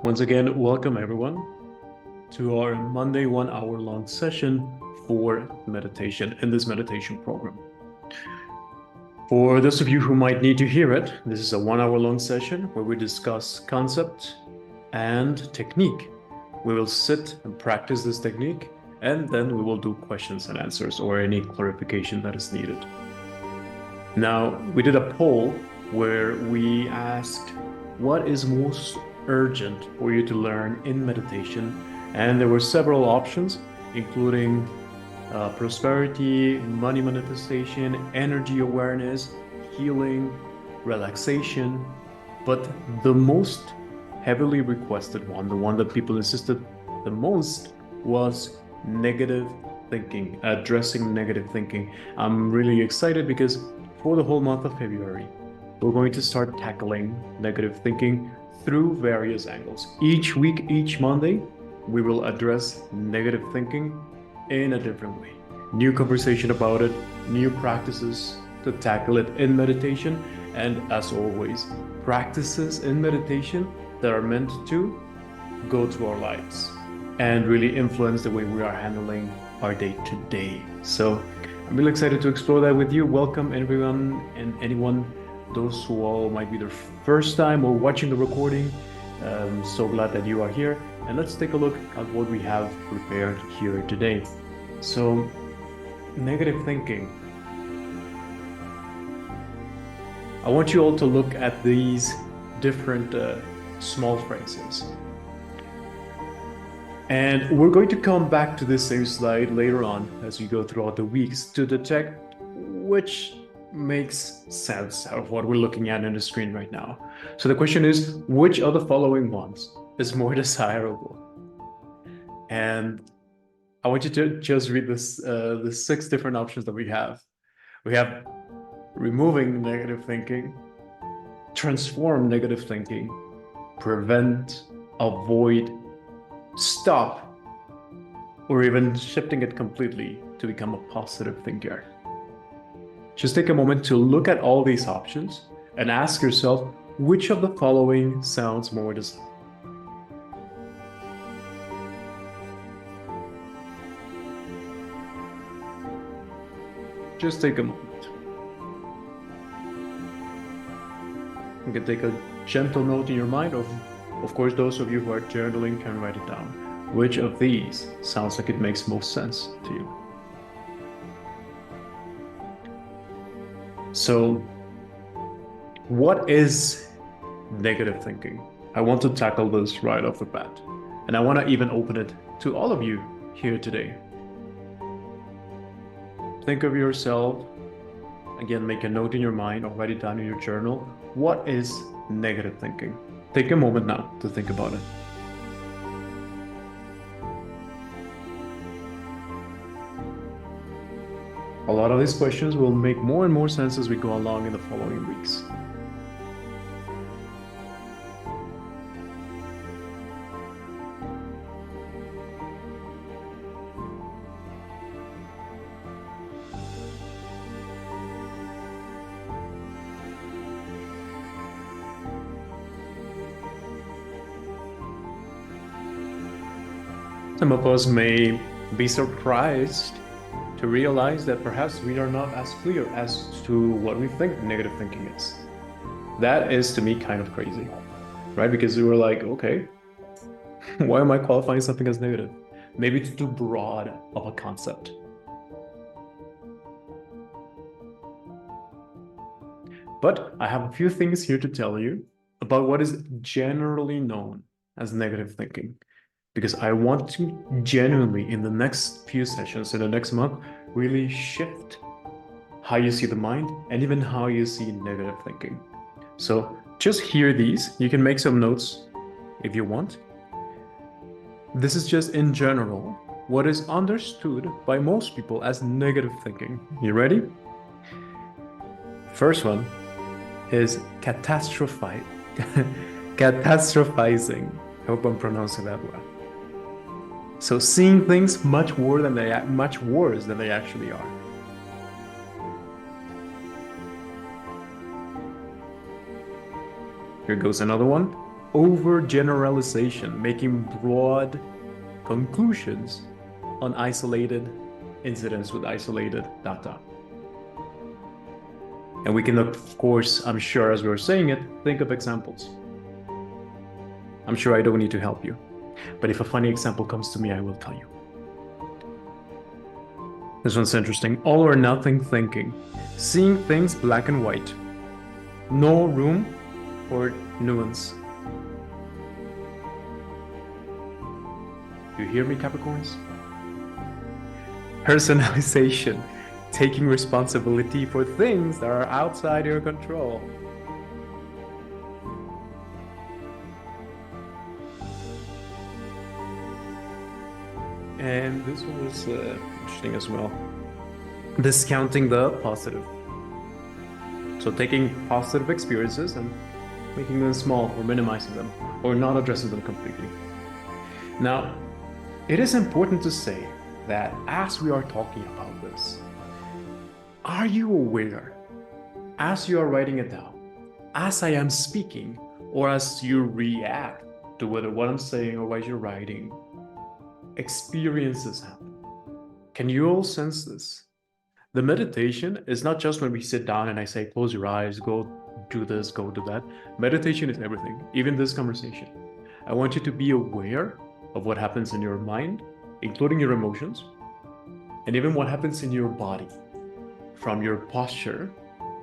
Once again, welcome everyone to our Monday 1 hour long session for meditation in this meditation program. For those of you who might need to hear it, this is a 1 hour long session where we discuss concept and technique. We will sit and practice this technique, and then we will do questions and answers or any clarification that is needed. Now, we did a poll where we asked what is most urgent for you to learn in meditation, and there were several options, including prosperity, money manifestation, energy awareness, healing, relaxation. But the most heavily requested one, the one that people insisted the most, was negative thinking, addressing negative thinking. I'm really excited because for the whole month of February, we're going to start tackling negative thinking through various angles. Each week, each Monday, we will address negative thinking in a different way. New conversation about it, new practices to tackle it in meditation, and as always, practices in meditation that are meant to go to our lives and really influence the way we are handling our day-to-day. So I'm really excited to explore that with you. Welcome everyone and anyone, those who all might be their first time or watching the recording. I'm so glad that you are here. And let's take a look at what we have prepared here today. So, negative thinking. I want you all to look at these different small phrases. And we're going to come back to this same slide later on as we go throughout the weeks to detect which makes sense out of what we're looking at in the screen right now. So the question is, which of the following ones is more desirable? And I want you to just read this, the 6 different options that we have. We have removing negative thinking, transform negative thinking, prevent, avoid, stop, or even shifting it completely to become a positive thinker. Just take a moment to look at all these options and ask yourself, which of the following sounds more desirable? Just take a moment. You can take a gentle note in your mind. Of course, those of you who are journaling can write it down. Which of these sounds like it makes most sense to you? So, what is negative thinking? I want to tackle this right off the bat. And I want to even open it to all of you here today. Think of yourself, again, make a note in your mind or write it down in your journal. What is negative thinking? Take a moment now to think about it. A lot of these questions will make more and more sense as we go along in the following weeks. Some of us may be surprised to realize that perhaps we are not as clear as to what we think negative thinking is. That is, to me, kind of crazy, right? Because we were like, okay, why am I qualifying something as negative? Maybe it's too broad of a concept. But I have a few things here to tell you about what is generally known as negative thinking, because I want to genuinely, in the next few sessions, in the next month, really shift how you see the mind and even how you see negative thinking. So just hear these. You can make some notes if you want. This is just in general what is understood by most people as negative thinking. You ready? First one is catastrophizing. I hope I'm pronouncing that well. So seeing things much worse than they actually are. Here goes another one. overgeneralization, making broad conclusions on isolated incidents with isolated data. And we can, of course, I'm sure as we were saying it, think of examples. I'm sure I don't need to help you, but if a funny example comes to me, I will tell you. This one's interesting. All or nothing thinking, seeing things black and white, no room for nuance. You hear me, Capricorns? Personalization, taking responsibility for things that are outside your control. And this one was interesting as well. Discounting the positive. So taking positive experiences and making them small or minimizing them or not addressing them completely. Now, it is important to say that as we are talking about this, are you aware, as you are writing it down, as I am speaking, or as you react to whether what I'm saying or what you're writing, experiences happen? Can you all sense this? The meditation is not just when we sit down and I say, close your eyes, go do this, go do that. Meditation is everything, even this conversation. I want you to be aware of what happens in your mind, including your emotions, and even what happens in your body, from your posture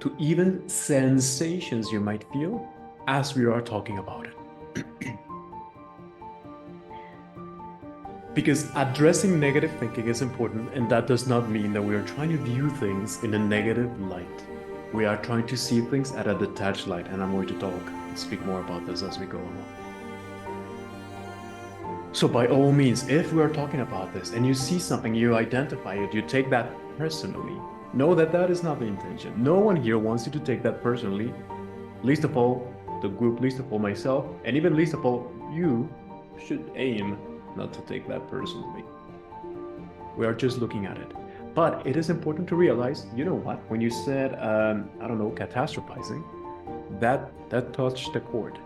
to even sensations you might feel as we are talking about it. Because addressing negative thinking is important, and that does not mean that we are trying to view things in a negative light. We are trying to see things at a detached light, and I'm going to talk and speak more about this as we go along. So by all means, if we are talking about this and you see something, you identify it, you take that personally, know that that is not the intention. No one here wants you to take that personally, least of all the group, least of all myself, and even least of all you should aim not to take that personally. We are just looking at it. But it is important to realize, you know what, when you said, I don't know, catastrophizing, that touched the chord.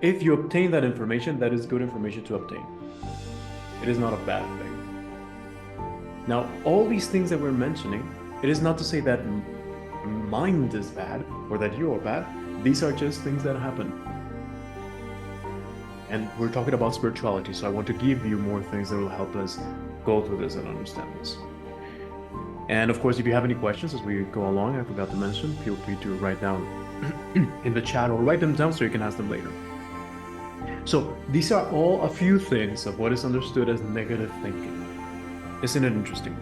If you obtain that information, that is good information to obtain. It is not a bad thing. Now, all these things that we're mentioning, it is not to say that mind is bad or that you are bad. These are just things that happen. And we're talking about spirituality, so I want to give you more things that will help us go through this and understand this. And of course, if you have any questions as we go along, I forgot to mention, feel free to write down in the chat or write them down so you can ask them later. So these are all a few things of what is understood as negative thinking. Isn't it interesting?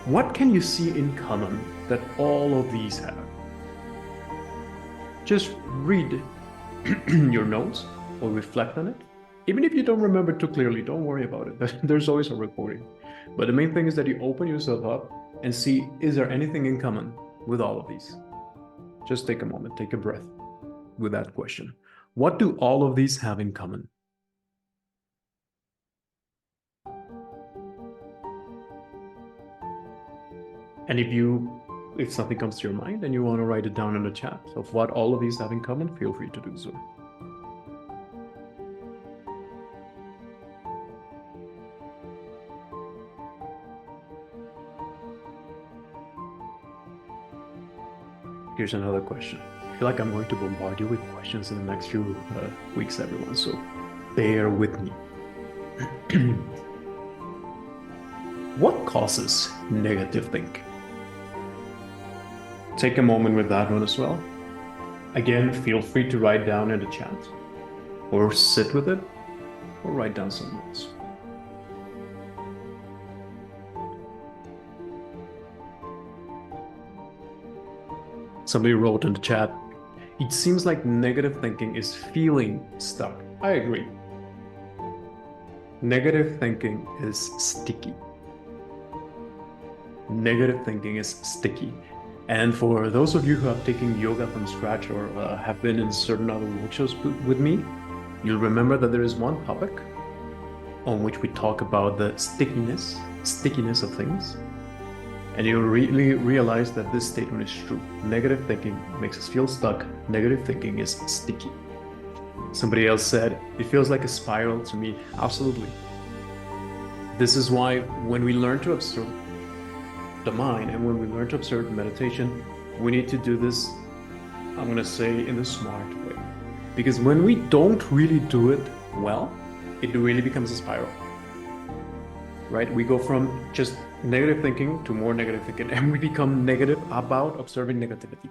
What can you see in common that all of these have? Just read your notes or reflect on it. Even if you don't remember too clearly, don't worry about it. There's always a recording. But the main thing is that you open yourself up and see, is there anything in common with all of these? Just take a moment, take a breath with that question. What do all of these have in common? And if something comes to your mind and you want to write it down in the chat of what all of these have in common, feel free to do so. Here's another question. I feel like I'm going to bombard you with questions in the next few weeks, everyone, so bear with me. What causes negative thinking? Take a moment with that one as well. Again, feel free to write down in the chat, or sit with it, or write down some notes. Somebody wrote in the chat, it seems like negative thinking is feeling stuck. I agree. Negative thinking is sticky. Negative thinking is sticky. And for those of you who have taken yoga from scratch or have been in certain other workshops with me, you'll remember that there is one topic on which we talk about the stickiness of things. And you'll really realize that this statement is true. Negative thinking makes us feel stuck. Negative thinking is sticky. Somebody else said, it feels like a spiral to me. Absolutely. This is why when we learn to observe the mind and when we learn to observe meditation, we need to do this, I'm going to say, in a smart way. Because when we don't really do it well, it really becomes a spiral. Right? We go from just negative thinking to more negative thinking, and we become negative about observing negativity.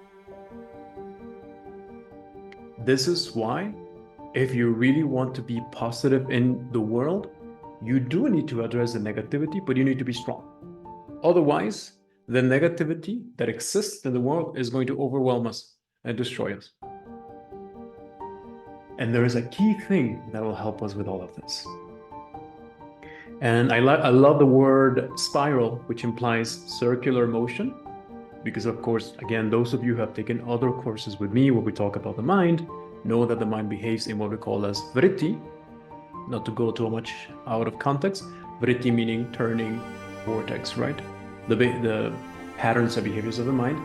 This is why, if you really want to be positive in the world, you do need to address the negativity, but you need to be strong. Otherwise, the negativity that exists in the world is going to overwhelm us and destroy us. And there is a key thing that will help us with all of this. And I love the word spiral, which implies circular motion, because of course, again, those of you who have taken other courses with me where we talk about the mind, know that the mind behaves in what we call as vritti, not to go too much out of context, vritti meaning turning vortex, right? The patterns and behaviors of the mind.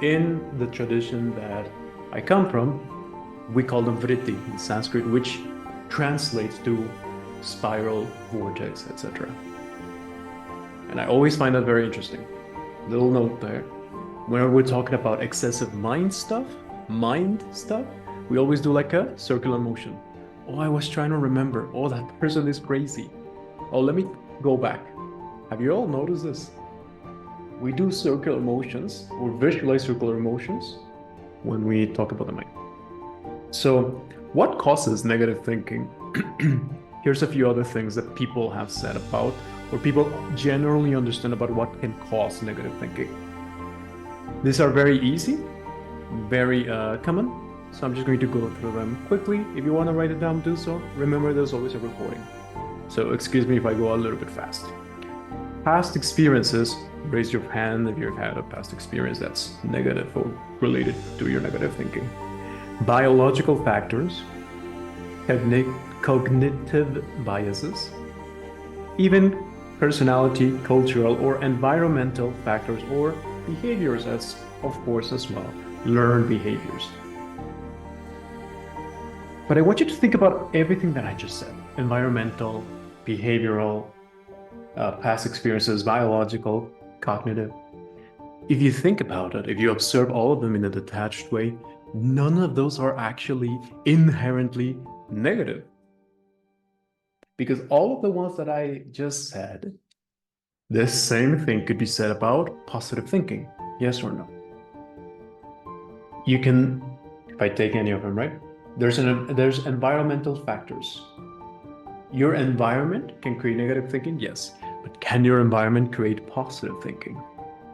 In the tradition that I come from, we call them vritti in Sanskrit, which translates to spiral, vortex, etc. And I always find that very interesting. Little note there. Whenever we're talking about excessive mind stuff, we always do like a circular motion. Oh, I was trying to remember. Oh, that person is crazy. Oh, let me go back. Have you all noticed this? We do circular motions or visualize circular motions when we talk about the mind. So what causes negative thinking? Here's a few other things that people have said about, or people generally understand about what can cause negative thinking. These are very easy, very common. So I'm just going to go through them quickly. If you want to write it down, do so. Remember, there's always a recording. So excuse me if I go a little bit fast. Past experiences, raise your hand if you've had a past experience that's negative or related to your negative thinking. Biological factors, cognitive biases, even personality, cultural, or environmental factors or behaviors, as of course as well, learned behaviors. But I want you to think about everything that I just said: environmental, behavioral, past experiences, biological, cognitive. If you think about it, if you observe all of them in a detached way, none of those are actually inherently negative. Because all of the ones that I just said, this same thing could be said about positive thinking, yes or no? You can, if I take any of them, right? There's environmental factors. Your environment can create negative thinking, yes. But can your environment create positive thinking?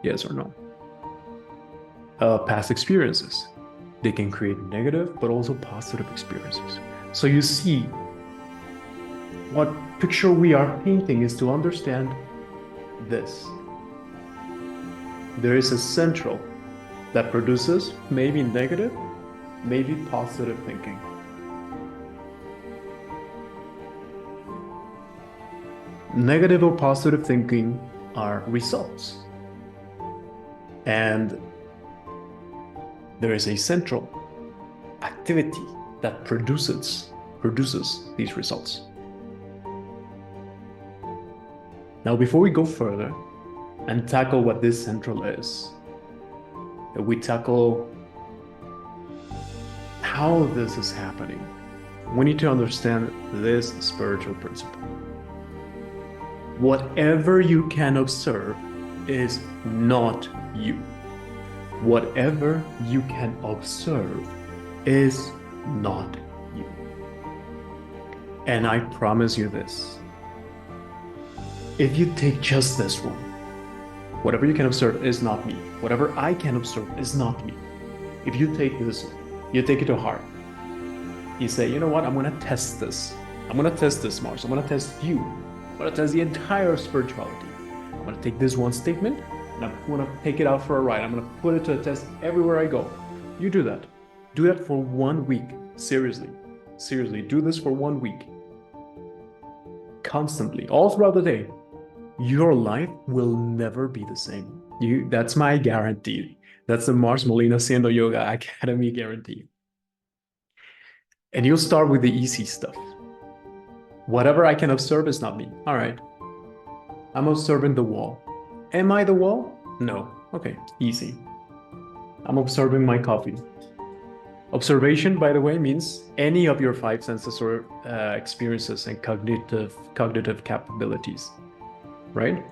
Yes or no? Past experiences. They can create negative, but also positive experiences. So you see, what picture we are painting is to understand this. There is a central that produces maybe negative, maybe positive thinking. Negative or positive thinking are results. And there is a central activity that produces these results. Now, before we go further and tackle what this central is, we tackle how this is happening, we need to understand this spiritual principle. Whatever you can observe is not you. Whatever you can observe is not you. And I promise you this. If you take just this one, whatever you can observe is not me. Whatever I can observe is not me. If you take this, you take it to heart. You say, you know what, I'm going to test this. I'm going to test this, Mars. I'm going to test you. I'm going to test the entire spirituality. I'm going to take this one statement and I'm going to take it out for a ride. I'm going to put it to a test everywhere I go. You do that. Do that for 1 week. Seriously. Seriously. Do this for 1 week. Constantly. All throughout the day. Your life will never be the same. That's my guarantee. That's the Mars Molina Siendo Yoga Academy guarantee. And you'll start with the easy stuff. Whatever I can observe is not me. All right. I'm observing the wall. Am I the wall? No. Okay, easy. I'm observing my coffee. Observation, by the way, means any of your five senses or experiences and cognitive capabilities, right?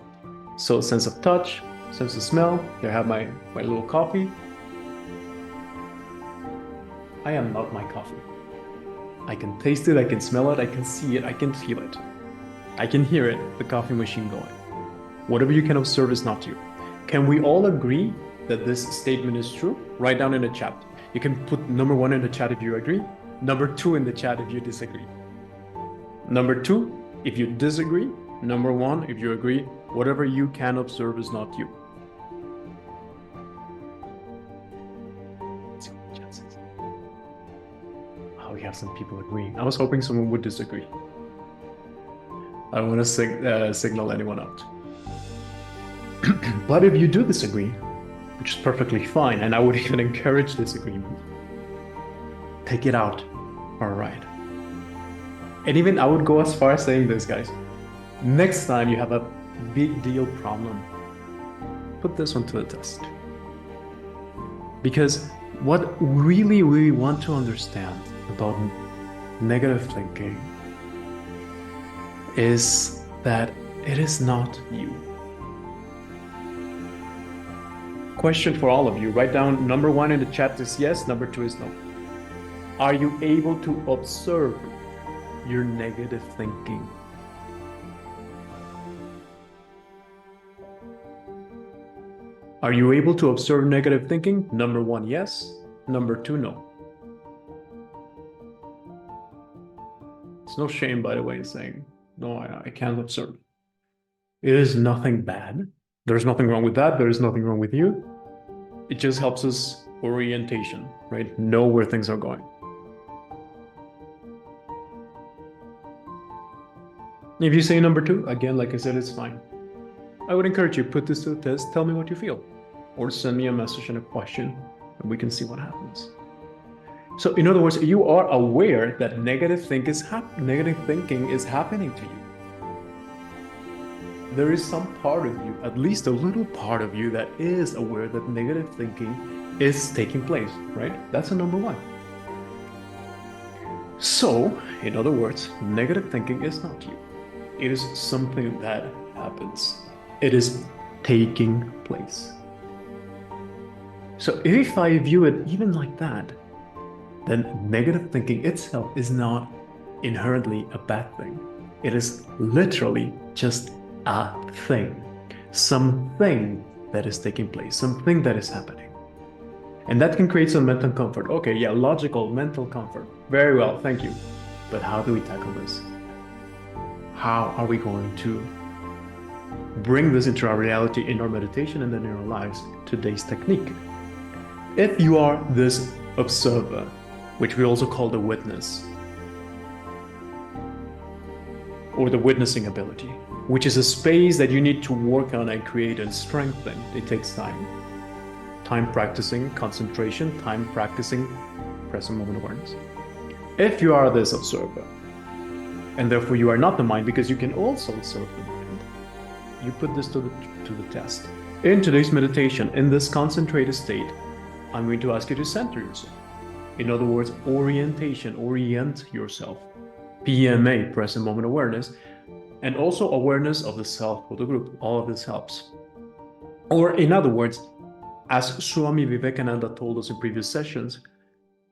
So sense of touch, sense of smell. Here I have my little coffee. I am not my coffee. I can taste it, I can smell it, I can see it, I can feel it. I can hear it, the coffee machine going. Whatever you can observe is not you. Can we all agree that this statement is true? Write down in the chat. You can put number 1 in the chat if you agree, number 2 in the chat if you disagree. Number 2, if you disagree, number 1, if you agree, whatever you can observe is not you. Oh, we have some people agreeing. I was hoping someone would disagree. I don't want to signal anyone out. But if you do disagree, which is perfectly fine, and I would even encourage disagreement, take it out. All right. And even I would go as far as saying this, guys. Next time you have a big deal problem, put this one to the test. Because what really we want to understand about negative thinking is that it is not you. Question for all of you. Write down number 1 in the chat is yes, number 2 is no. Are you able to observe your negative thinking? Are you able to observe negative thinking? Number 1, yes. Number 2, no. It's no shame, by the way, in saying, no, I can't observe. It is nothing bad. There's nothing wrong with that. There is nothing wrong with you. It just helps us orientation, right? Know where things are going. If you say number 2, again, like I said, it's fine. I would encourage you, put this to the test, tell me what you feel. Or send me a message and a question, and we can see what happens. So in other words, you are aware that negative thinking is happening to you. There is some part of you, at least a little part of you, that is aware that negative thinking is taking place, right? That's a number 1. So, in other words, negative thinking is not you. It is something that happens. It is taking place. So if I view it even like that, then negative thinking itself is not inherently a bad thing. It is literally just a thing, something that is taking place, something that is happening. And that can create some mental comfort. Okay, yeah, logical mental comfort. Very well, thank you. But how do we tackle this? How are we going to bring this into our reality in our meditation and then in our lives? Today's technique. If you are this observer, which we also call the witness, or the witnessing ability, which is a space that you need to work on and create and strengthen. It takes time. Time practicing concentration, time practicing present moment awareness. If you are this observer, and therefore you are not the mind, because you can also observe the mind, you put this to the test. In today's meditation, in this concentrated state, I'm going to ask you to center yourself. In other words, orientation, orient yourself. PMA, present moment awareness, and also awareness of the self or the group. All of this helps. Or in other words, as Svami Vivekananda told us in previous sessions,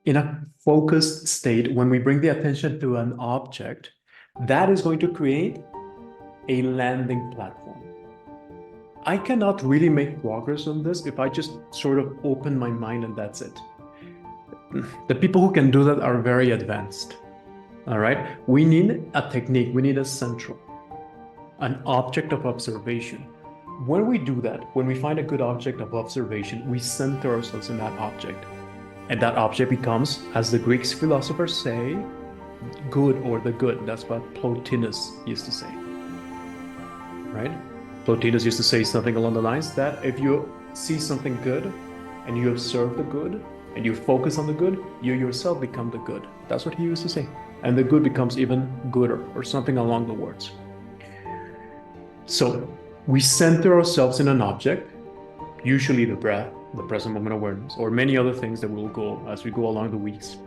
in a focused state, when we bring the attention to an object, that is going to create a landing platform. I cannot really make progress on this if I just sort of open my mind and that's it. The people who can do that are very advanced. All right, we need a technique, we need a central, an object of observation. When we do that, when we find a good object of observation, we center ourselves in that object. And that object becomes, as the Greek philosophers say, good or the good. That's what Plotinus used to say, right? Plotinus used to say something along the lines that if you see something good and you observe the good, and you focus on the good, you yourself become the good. That's what he used to say. And the good becomes even gooder, or something along the words. So we center ourselves in an object, usually the breath, the present moment awareness, or many other things that will go as we go along the weeks.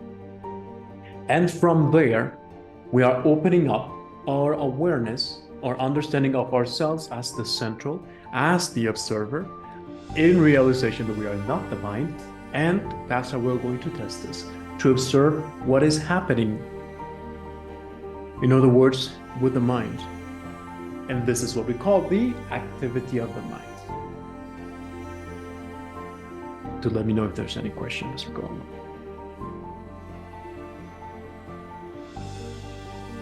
And from there, we are opening up our awareness, our understanding of ourselves as the central, as the observer, in realization that we are not the mind. And that's how we're going to test this, to observe what is happening, in other words, with the mind. And this is what we call the activity of the mind. To let me know if there's any questions as we go along.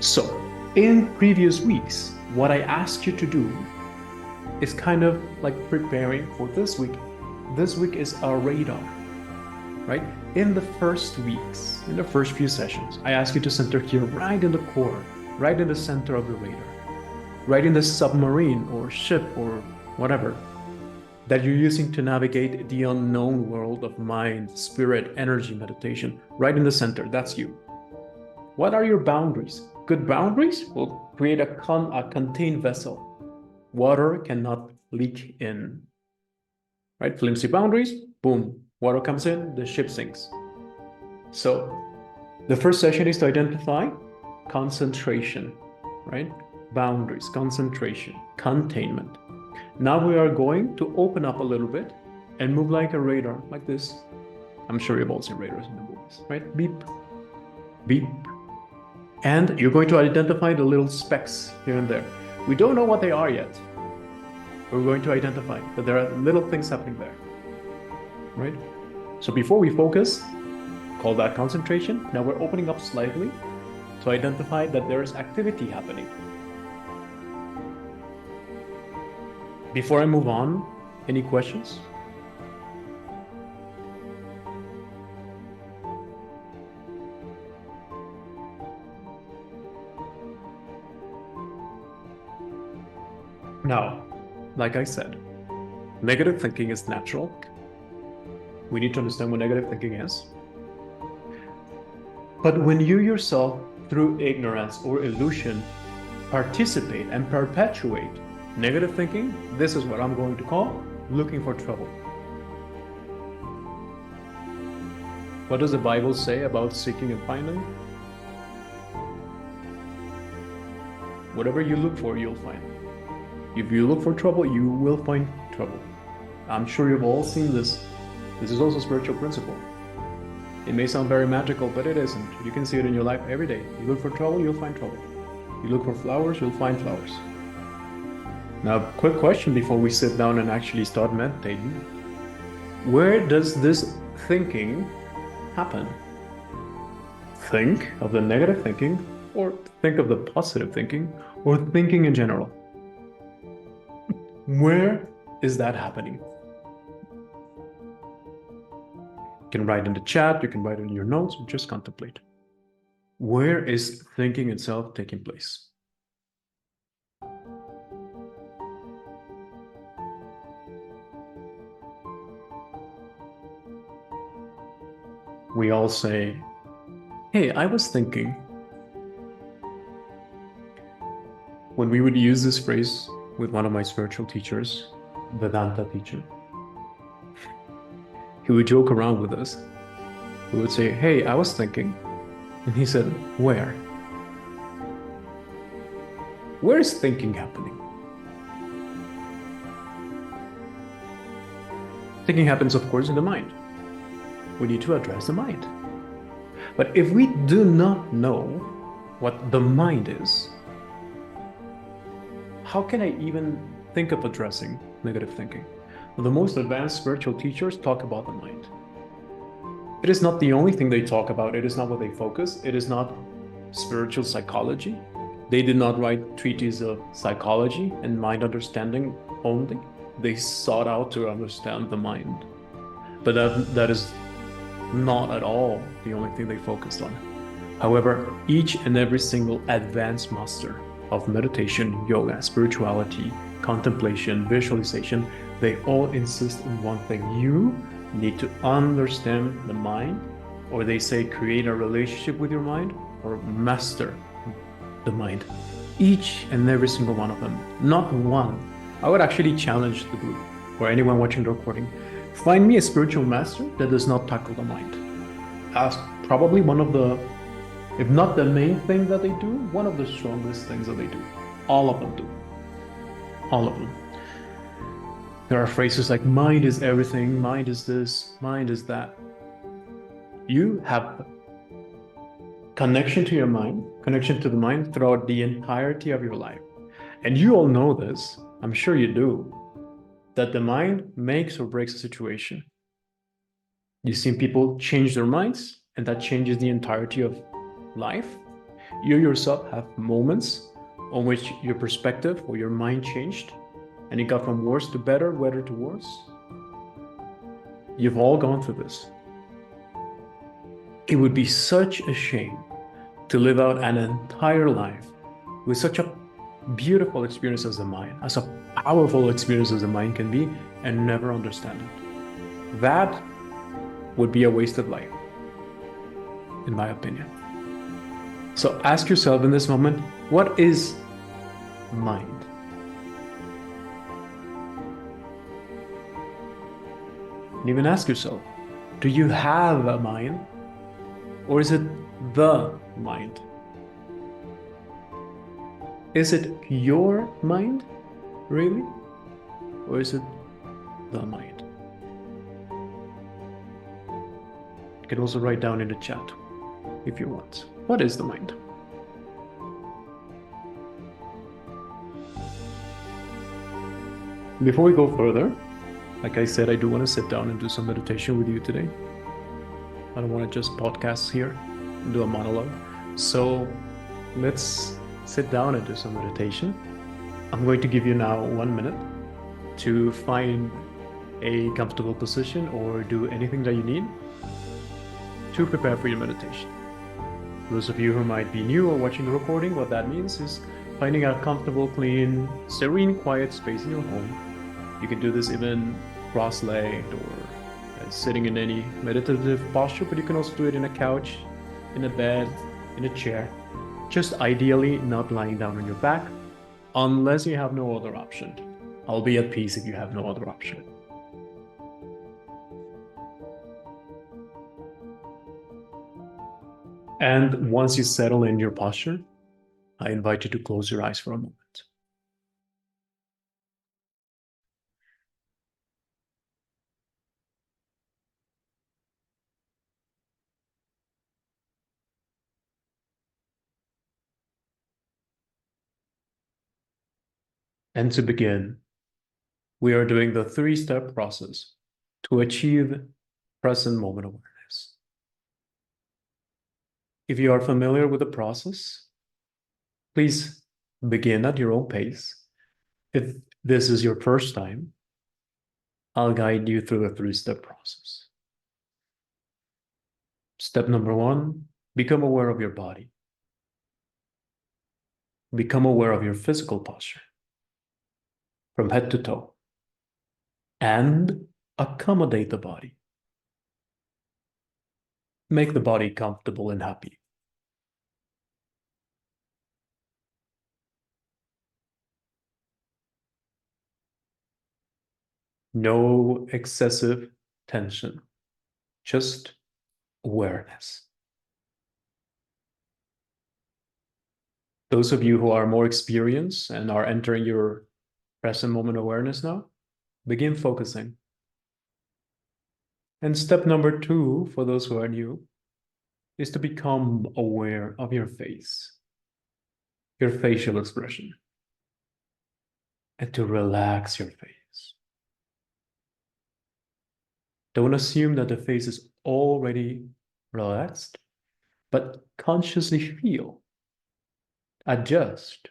So, in previous weeks, what I asked you to do is kind of like preparing for this week. This week is our radar, right? In the first weeks, in the first few sessions, I asked you to center here right in the core, right in the center of the radar, right in the submarine or ship or whatever that you're using to navigate the unknown world of mind, spirit, energy, meditation, right in the center. That's you. What are your boundaries? Good boundaries will create a contained vessel. Water cannot leak in, right? Flimsy boundaries, boom, water comes in, the ship sinks. So the first session is to identify concentration, right? Boundaries, concentration, containment. Now we are going to open up a little bit and move like a radar, like this. I'm sure you've all seen radars in the movies, right? Beep, beep. And you're going to identify the little specks here and there. We don't know what they are yet. We're going to identify that there are little things happening there, right? So before we focus, call that concentration. Now we're opening up slightly to identify that there is activity happening. Before I move on, any questions? Now, like I said, negative thinking is natural. We need to understand what negative thinking is. But when you yourself, through ignorance or illusion, participate and perpetuate negative thinking, this is what I'm going to call looking for trouble. What does the Bible say about seeking and finding? Whatever you look for, you'll find. If you look for trouble, you will find trouble. I'm sure you've all seen this. This is also a spiritual principle. It may sound very magical, but it isn't. You can see it in your life every day. You look for trouble, you'll find trouble. You look for flowers, you'll find flowers. Now, quick question before we sit down and actually start meditating. Where does this thinking happen? Think of the negative thinking, or think of the positive thinking, or thinking in general. Where is that happening? You can write in the chat, you can write in your notes, or just contemplate. Where is thinking itself taking place? We all say, hey, I was thinking. When we would use this phrase with one of my spiritual teachers, Vedanta teacher, he would joke around with us. We would say, hey, I was thinking. And he said, where? Where is thinking happening? Thinking happens, of course, in the mind. We need to address the mind. But if we do not know what the mind is, how can I even think of addressing negative thinking? Well, the most advanced spiritual teachers talk about the mind. It is not the only thing they talk about. It is not what they focus. It is not spiritual psychology. They did not write treatises of psychology and mind understanding only. They sought out to understand the mind. But that is not at all the only thing they focused on. However, each and every single advanced master of meditation, yoga, spirituality, contemplation, visualization, they all insist on one thing. You need to understand the mind, or they say create a relationship with your mind, or master the mind. Each and every single one of them, not one. I would actually challenge the group, or anyone watching the recording, find me a spiritual master that does not tackle the mind. As probably one of the, if not the main thing that they do, one of the strongest things that they do. All of them do. All of them. There are phrases like mind is everything, mind is this, mind is that. You have connection to your mind, connection to the mind throughout the entirety of your life. And you all know this, I'm sure you do, that the mind makes or breaks a situation. You've seen people change their minds, and that changes the entirety of life. You yourself have moments on which your perspective or your mind changed, and it got from worse to better, better to worse. You've all gone through this. It would be such a shame to live out an entire life with such a beautiful experience as the mind, as a powerful experience as the mind can be, and never understand it. That would be a wasted life, in my opinion. So ask yourself in this moment, what is mind? And even ask yourself, do you have a mind? Or is it the mind? Is it your mind, really? Or is it the mind? You can also write down in the chat if you want. What is the mind? Before we go further, like I said, I do want to sit down and do some meditation with you today. I don't want to just podcast here and do a monologue. So let's sit down and do some meditation. I'm going to give you now 1 minute to find a comfortable position or do anything that you need to prepare for your meditation. For those of you who might be new or watching the recording, what that means is finding a comfortable, clean, serene, quiet space in your home. You can do this even cross-legged or sitting in any meditative posture, but you can also do it in a couch, in a bed, in a chair. Just ideally not lying down on your back, unless you have no other option. I'll be at peace if you have no other option. And once you settle in your posture, I invite you to close your eyes for a moment. And to begin, we are doing the 3-step process to achieve present moment awareness. If you are familiar with the process, please begin at your own pace. If this is your first time, I'll guide you through the 3-step process. Step number 1, become aware of your body. Become aware of your physical posture from head to toe and accommodate the body. Make the body comfortable and happy. No excessive tension, just awareness. Those of you who are more experienced and are entering your present moment awareness now, begin focusing. And step number 2, for those who are new, is to become aware of your face, your facial expression, and to relax your face. Don't assume that the face is already relaxed, but consciously feel, adjust.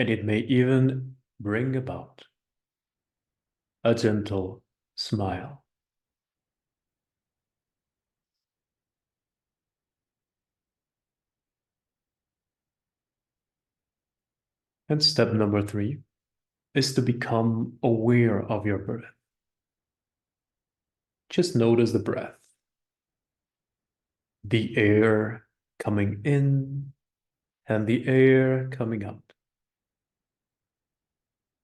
And it may even bring about a gentle smile. And step number 3, is to become aware of your breath. Just notice the breath, the air coming in and the air coming out.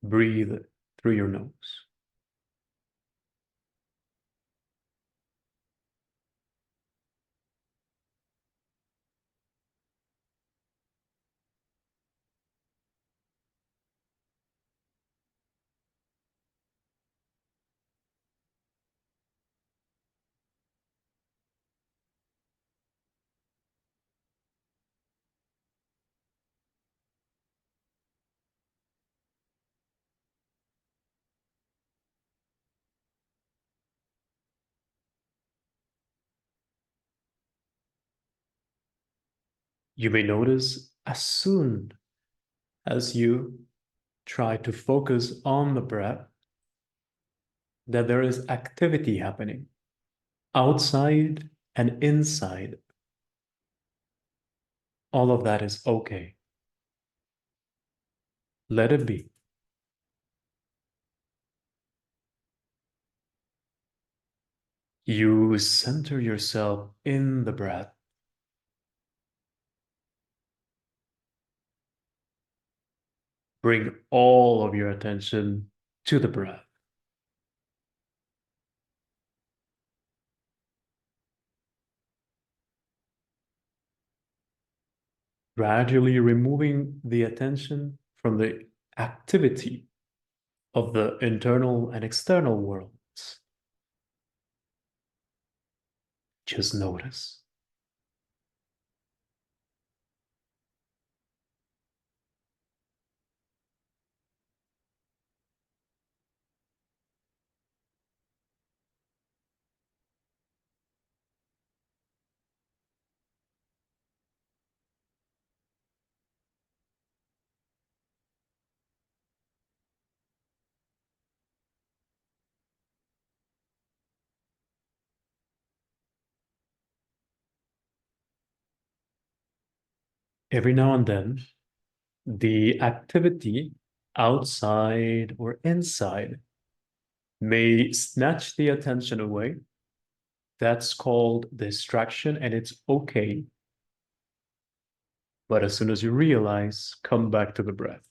Breathe through your nose. You may notice as soon as you try to focus on the breath that there is activity happening outside and inside. All of that is okay. Let it be. You center yourself in the breath. Bring all of your attention to the breath. Gradually removing the attention from the activity of the internal and external worlds. Just notice. Every now and then, the activity outside or inside may snatch the attention away. That's called distraction, and it's okay. But as soon as you realize, come back to the breath.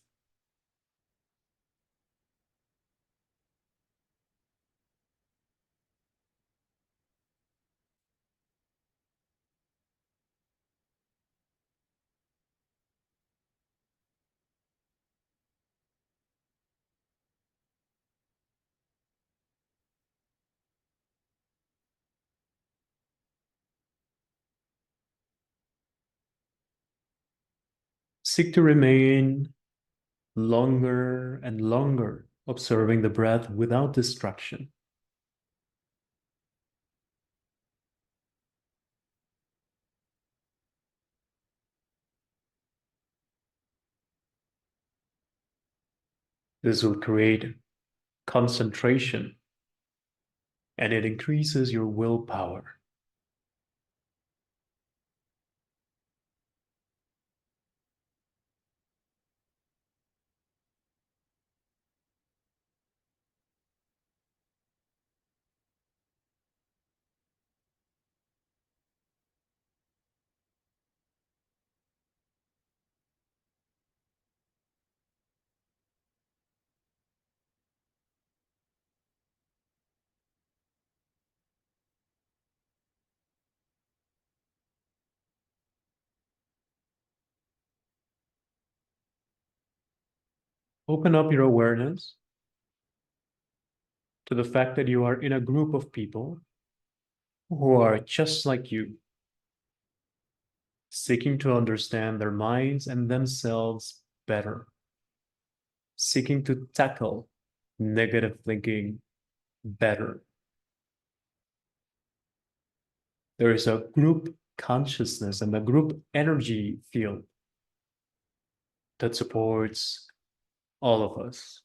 Seek to remain longer and longer, observing the breath without distraction. This will create concentration and it increases your willpower. Open up your awareness to the fact that you are in a group of people who are just like you, seeking to understand their minds and themselves better, seeking to tackle negative thinking better. There is a group consciousness and a group energy field that supports all of us.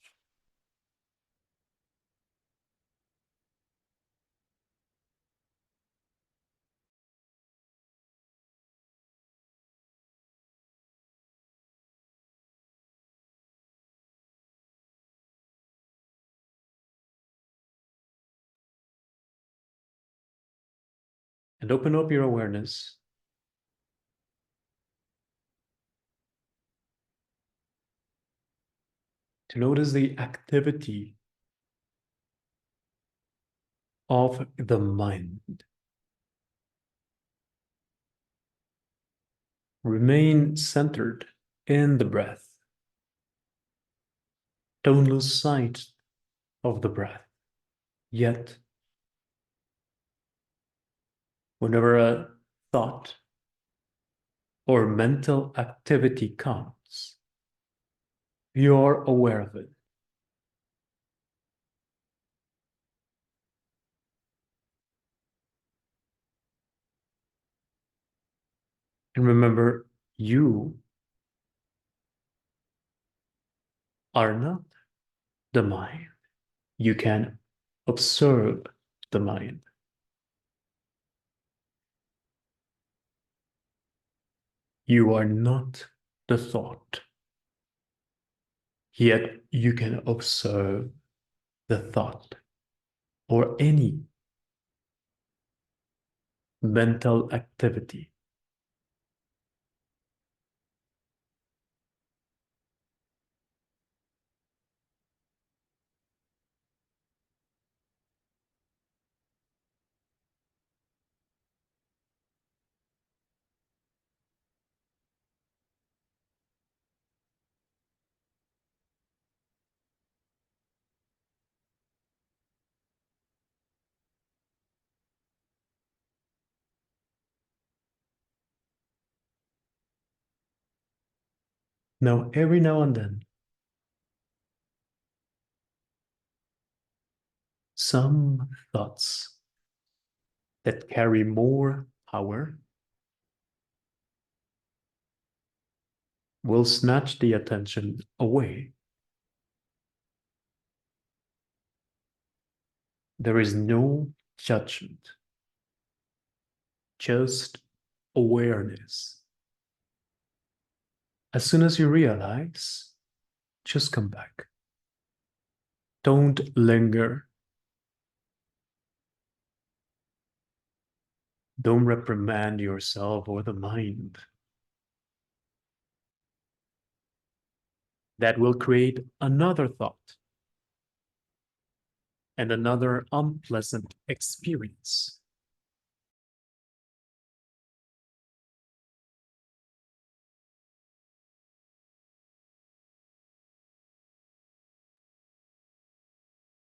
And open up your awareness to notice the activity of the mind. Remain centered in the breath. Don't lose sight of the breath. Yet, whenever a thought or mental activity comes, you're aware of it. And remember, you are not the mind. You can observe the mind. You are not the thought. Yet you can observe the thought or any mental activity. Now, every now and then, some thoughts that carry more power will snatch the attention away. There is no judgment, just awareness. As soon as you realize, just come back. Don't linger. Don't reprimand yourself or the mind. That will create another thought and another unpleasant experience.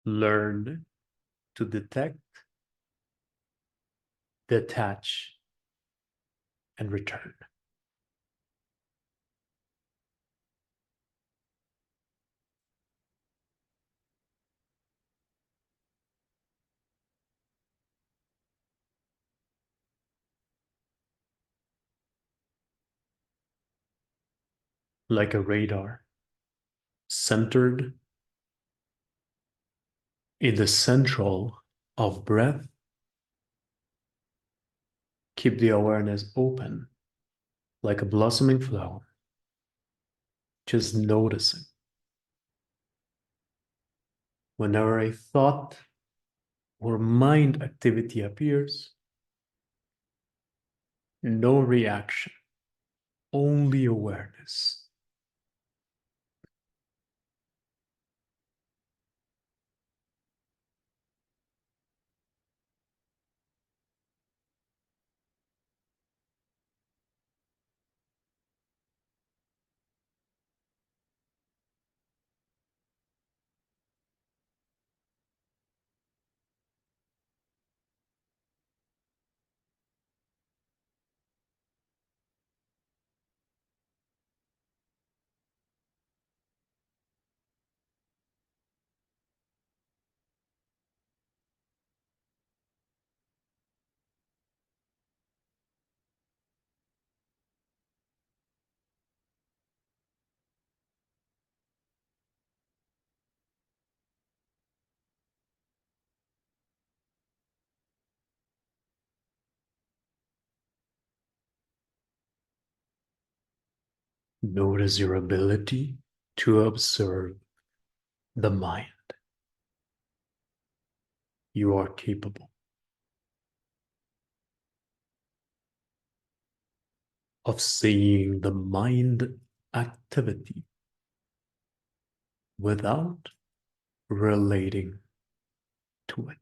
Learn to detect, detach, and return. Like a radar, centered in the central of breath, keep the awareness open like a blossoming flower, just noticing. Whenever a thought or mind activity appears, no reaction, only awareness. Notice your ability to observe the mind. You are capable. of seeing the mind activity without relating to it.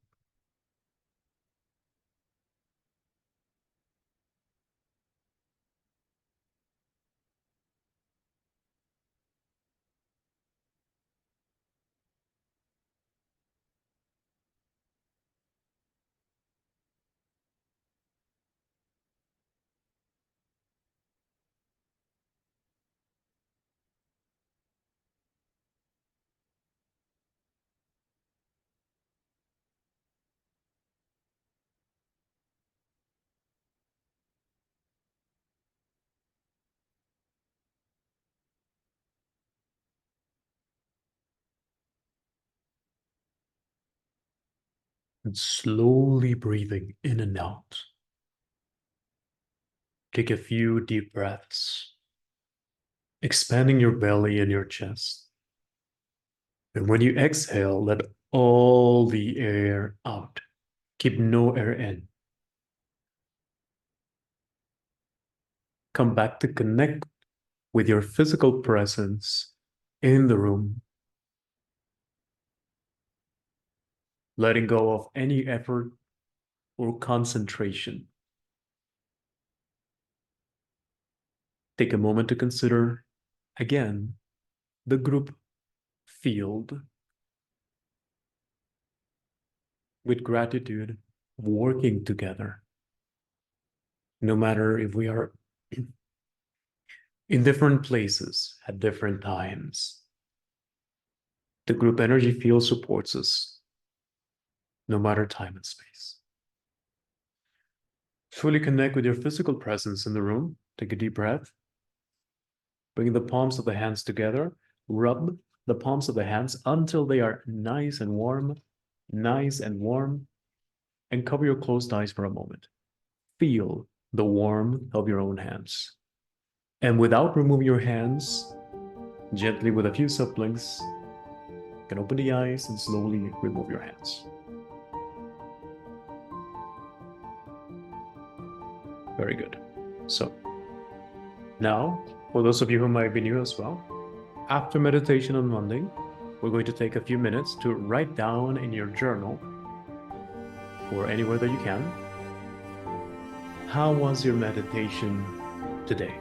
And slowly breathing in and out. Take a few deep breaths, expanding your belly and your chest. And when you exhale, let all the air out. Keep no air in. Come back to connect with your physical presence in the room, letting go of any effort or concentration. Take a moment to consider, again, the group field with gratitude, working together. No matter if we are in different places at different times, the group energy field supports us, no matter time and space. Fully connect with your physical presence in the room. Take a deep breath. Bring the palms of the hands together. Rub the palms of the hands until they are nice and warm, and cover your closed eyes for a moment. Feel the warmth of your own hands. And without removing your hands, gently with a few subblinks, you can open the eyes and slowly remove your hands. Very good. So now, for those of you who might be new as well, after meditation on Monday, we're going to take a few minutes to write down in your journal or anywhere that you can, how was your meditation today?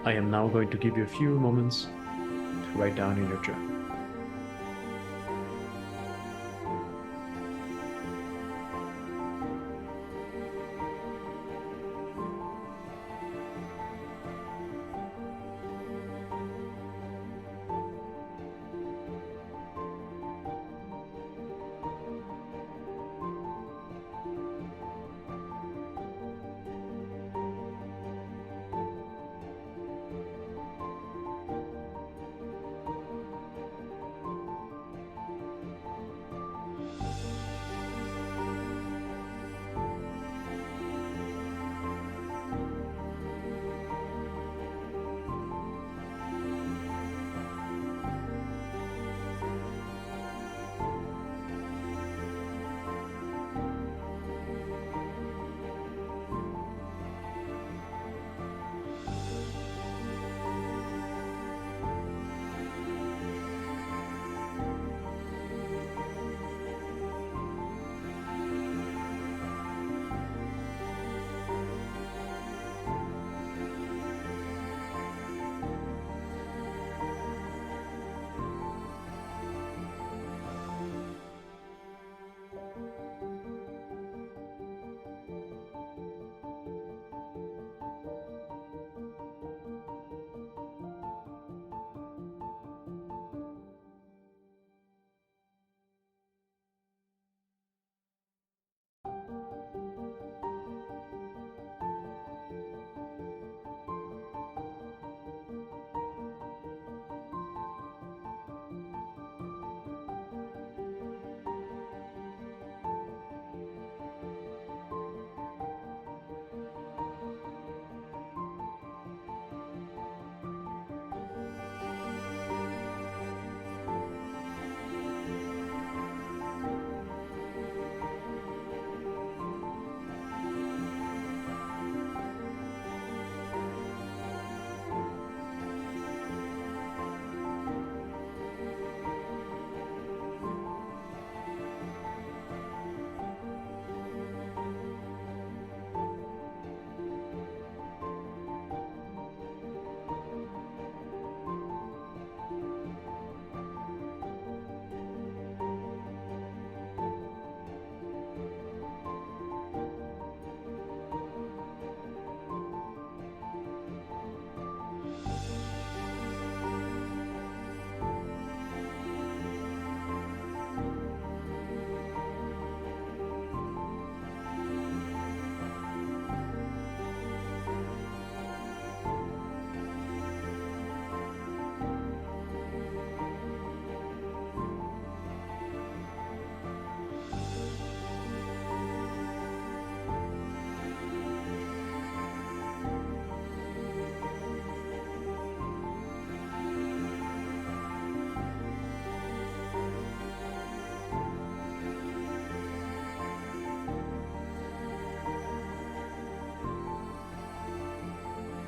I am now going to give you a few moments to write down in your journal.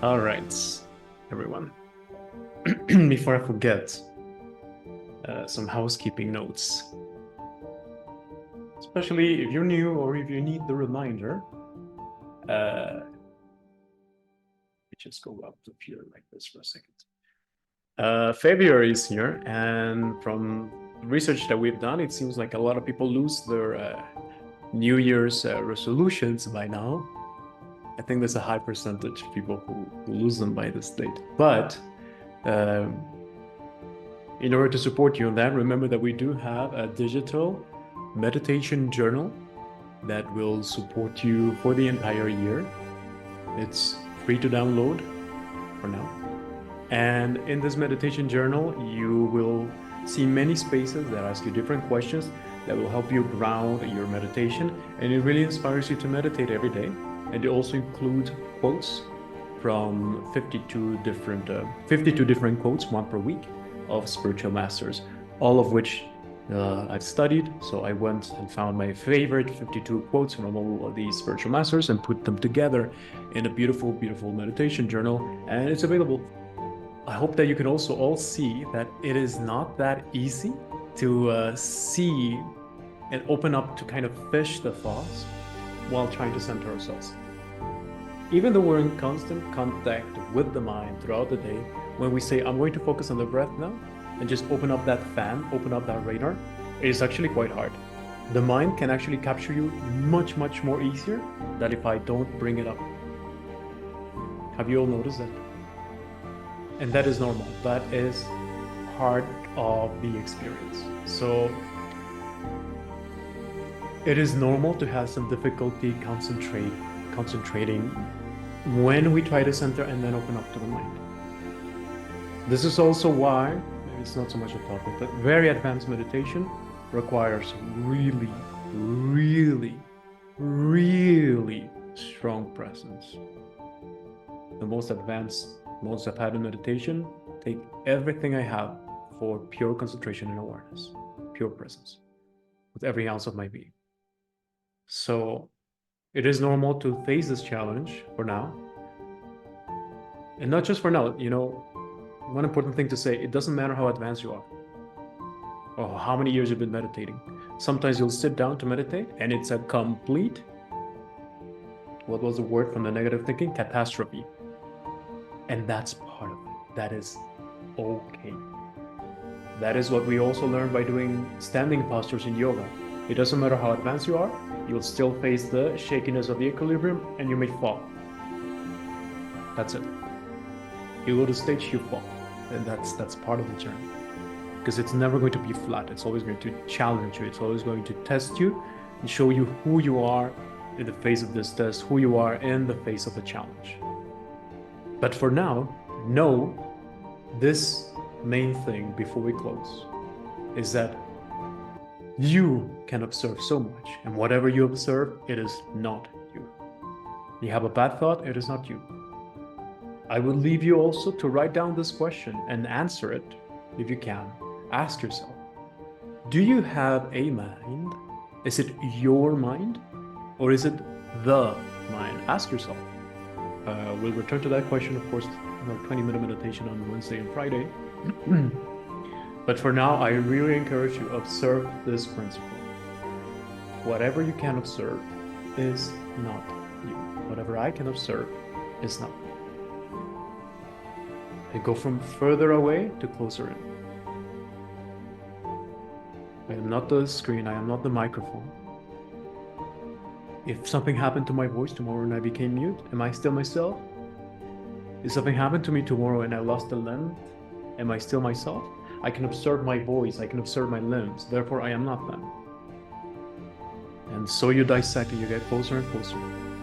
All right, everyone. Before I forget, some housekeeping notes. Especially if you're new or if you need the reminder. Just go up to here like this for a second. February is here, and from research that we've done, it seems like a lot of people lose their New Year's resolutions by now. I think there's a high percentage of people who lose them by this date. But in order to support you on that, remember that we do have a digital meditation journal that will support you for the entire year. It's free to download for now. And in this meditation journal, you will see many spaces that ask you different questions that will help you ground your meditation. And it really inspires you to meditate every day. And it also includes quotes from 52 different quotes, one per week, of spiritual masters, all of which I've studied. So I went and found my favorite 52 quotes from all of these spiritual masters and put them together in a beautiful, beautiful meditation journal, and it's available. I hope that you can also all see that it is not that easy to see and open up to kind of fish the thoughts while trying to center ourselves. Even though we're in constant contact with the mind throughout the day, when we say, I'm going to focus on the breath now, and just open up that fan, open up that radar, it is actually quite hard. The mind can actually capture you much, much more easier than if I don't bring it up. Have you all noticed that? And that is normal. That is part of the experience. So it is normal to have some difficulty concentrating when we try to center and then open up to the mind. This is also why, maybe it's not so much a topic, but very advanced meditation requires really, really, really strong presence. The most advanced modes I've had in meditation take everything I have for pure concentration and awareness, pure presence, with every ounce of my being. So it is normal to face this challenge for now. And not just for now, you know, one important thing to say, it doesn't matter how advanced you are or how many years you've been meditating. Sometimes you'll sit down to meditate and it's a complete, what was the word from the negative thinking? Catastrophe. And that's part of it. That is okay. That is what we also learn by doing standing postures in yoga. It doesn't matter how advanced you are, you'll still face the shakiness of the equilibrium and you may fall. That's it. You go to stage, you fall. And that's part of the journey. Because it's never going to be flat. It's always going to challenge you. It's always going to test you and show you who you are in the face of this test, who you are in the face of the challenge. But for now, know this main thing before we close is that you can observe so much, and whatever you observe, it is not you. You have a bad thought, it is not you. I would leave you also to write down this question and answer it if you can. Ask yourself, do you have a mind? Is it your mind or is it the mind? Ask yourself. We'll return to that question, of course, in our 20-minute meditation on Wednesday and Friday. But for now, I really encourage you to observe this principle. Whatever you can observe is not you. Whatever I can observe is not me. I go from further away to closer in. I am not the screen, I am not the microphone. If something happened to my voice tomorrow and I became mute, am I still myself? If something happened to me tomorrow and I lost a limb, am I still myself? I can observe my voice, I can observe my limbs, therefore I am not them. And so you dissect and you get closer and closer.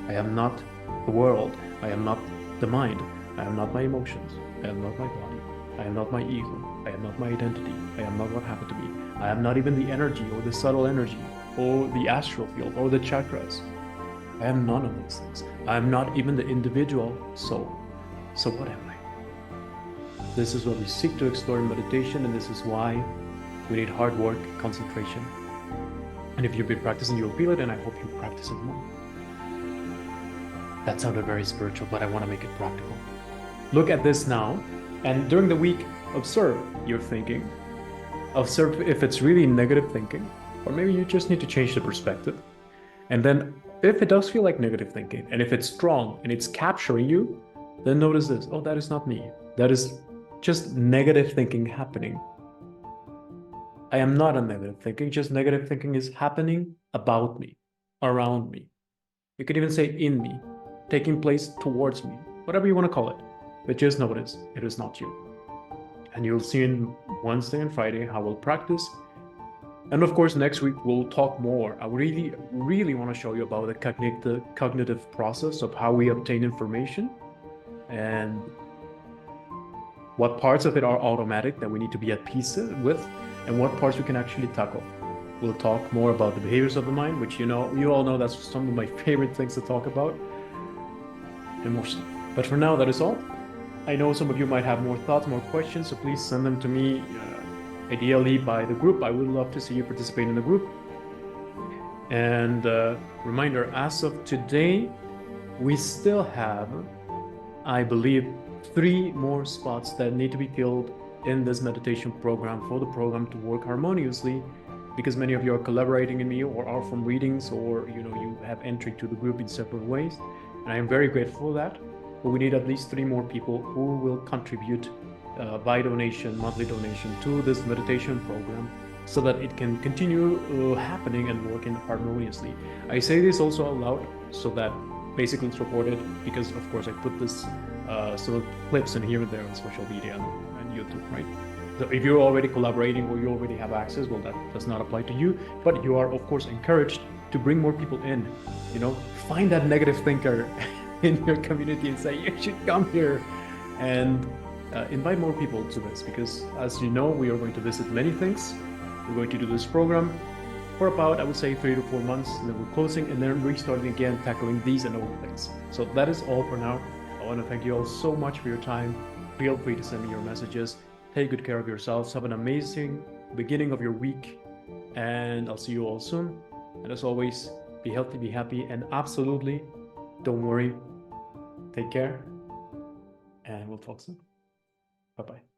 I am not the world, I am not the mind, I am not my emotions, I am not my body, I am not my ego, I am not my identity, I am not what happened to me, I am not even the energy or the subtle energy or the astral field or the chakras. I am none of those things. I am not even the individual soul. So what am I? This is what we seek to explore in meditation, and this is why we need hard work, concentration. And if you've been practicing, you'll feel it, and I hope you practice it more. That sounded very spiritual, but I want to make it practical. look at this now, and during the week, observe your thinking. Observe if it's really negative thinking, or maybe you just need to change the perspective. And then if it does feel like negative thinking, and if it's strong and it's capturing you, then notice this. Oh, that is not me. That is just negative thinking happening. I am not a negative thinking, just negative thinking is happening about me, around me. You could even say in me, taking place towards me, whatever you want to call it. But just notice, it is not you. And you'll see in Wednesday and Friday how we'll practice. And of course, next week we'll talk more. I really, really want to show you about the cognitive process of how we obtain information and what parts of it are automatic that we need to be at peace with, and what parts we can actually tackle. We'll talk more about the behaviors of the mind, which you all know that's some of my favorite things to talk about, and more stuff. But for now, that is all. I know some of you might have more thoughts, more questions, so please send them to me, ideally by the group. I would love to see you participate in the group. And reminder, as of today, we still have, I believe, 3 more spots that need to be filled in this meditation program for the program to work harmoniously, because many of you are collaborating in me or are from readings, or you have entry to the group in separate ways, and I am very grateful for that. But we need at least 3 more people who will contribute by donation, monthly donation, to this meditation program, so that it can continue happening and working harmoniously. I say this also out loud so that basically it's recorded, because of course I put this sort of clips in here and there on social media and YouTube, right? So if you're already collaborating or you already have access, well, that does not apply to you, but you are of course encouraged to bring more people in. Find that negative thinker in your community and say, you should come here, and invite more people to this, because as you know, we are going to visit many things. We're going to do this program for about, I would say, 3 to 4 months, and then we're closing and then restarting again, tackling these and other things. So that is all for now. I want to thank you all so much for your time. Feel free to send me your messages. Take good care of yourselves. Have an amazing beginning of your week, and I'll see you all soon. And as always, be healthy, be happy, and absolutely don't worry. Take care, and we'll talk soon. Bye-bye.